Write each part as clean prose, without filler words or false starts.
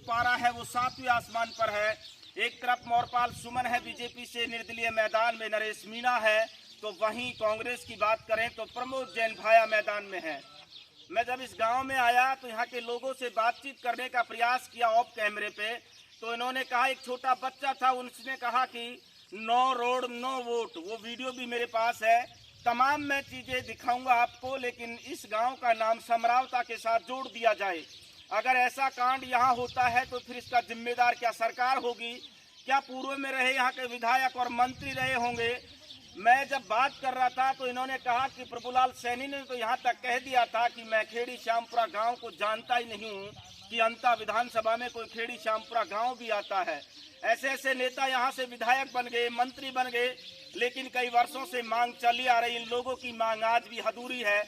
पारा है वो 7वें आसमान पर है। एक तरफ मोरपाल सुमन है बीजेपी से, निर्दलीय मैदान में नरेश मीणा है, तो वहीं कांग्रेस की बात करें तो प्रमोद जैन भाया मैदान में है। मैं जब इस गांव में आया तो यहाँ के लोगों से बातचीत करने का प्रयास किया ऑफ कैमरे पे, तो इन्होंने कहा, एक छोटा बच्चा था, उसने कहा कि नो रोड नो वोट। वो वीडियो भी मेरे पास है, तमाम मैं चीज़ें दिखाऊंगा आपको, लेकिन इस गांव का नाम समरावता के साथ जोड़ दिया जाए। अगर ऐसा कांड यहाँ होता है तो फिर इसका जिम्मेदार क्या सरकार होगी, क्या पूर्व में रहे यहाँ के विधायक और मंत्री रहे होंगे। मैं जब बात कर रहा था तो इन्होंने कहा कि प्रभुलाल सैनी ने तो यहाँ तक कह दिया था कि मैं खेड़ी श्यामपुरा गांव को जानता ही नहीं हूँ कि अंता विधानसभा में कोई खेड़ी श्यामपुरा गांव भी आता है। ऐसे ऐसे नेता यहाँ से विधायक बन गए, मंत्री बन गए, लेकिन कई वर्षों से मांग चली आ रही। इन लोगों की मांग आज भी अधूरी है।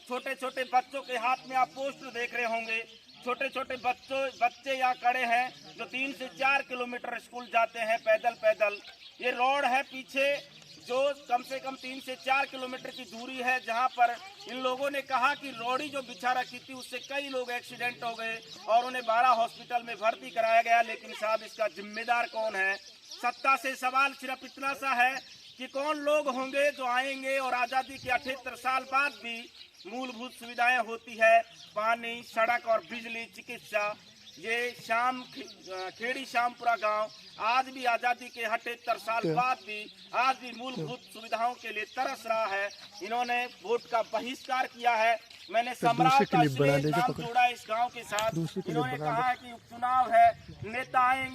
छोटे छोटे बच्चों के हाथ में आप पोस्टर देख रहे होंगे, छोटे छोटे बच्चे यहाँ खड़े हैं जो 3 से 4 किलोमीटर स्कूल जाते हैं पैदल पैदल। ये रोड है पीछे जो कम से कम 3 से 4 किलोमीटर की दूरी है, जहाँ पर इन लोगों ने कहा कि रोड़ी जो बिछा रखी थी उससे कई लोग एक्सीडेंट हो गए और उन्हें 12 हॉस्पिटल में भर्ती कराया गया। लेकिन साहब, इसका जिम्मेदार कौन है? सत्ता से सवाल सिर्फ इतना सा है कि कौन लोग होंगे जो आएंगे और आज़ादी के 78 साल बाद भी मूलभूत सुविधाएं होती है, पानी, सड़क और बिजली, चिकित्सा। ये खेड़ी श्यामपुरा गांव आज भी आज़ादी के 78 साल बाद भी आज भी मूलभूत सुविधाओं के लिए तरस रहा है। इन्होंने वोट का बहिष्कार किया है। मैंने सम्राट का नाम जोड़ा इस गांव के साथ। इन्होंने कहा है कि उपचुनाव है, नेता आएंगे।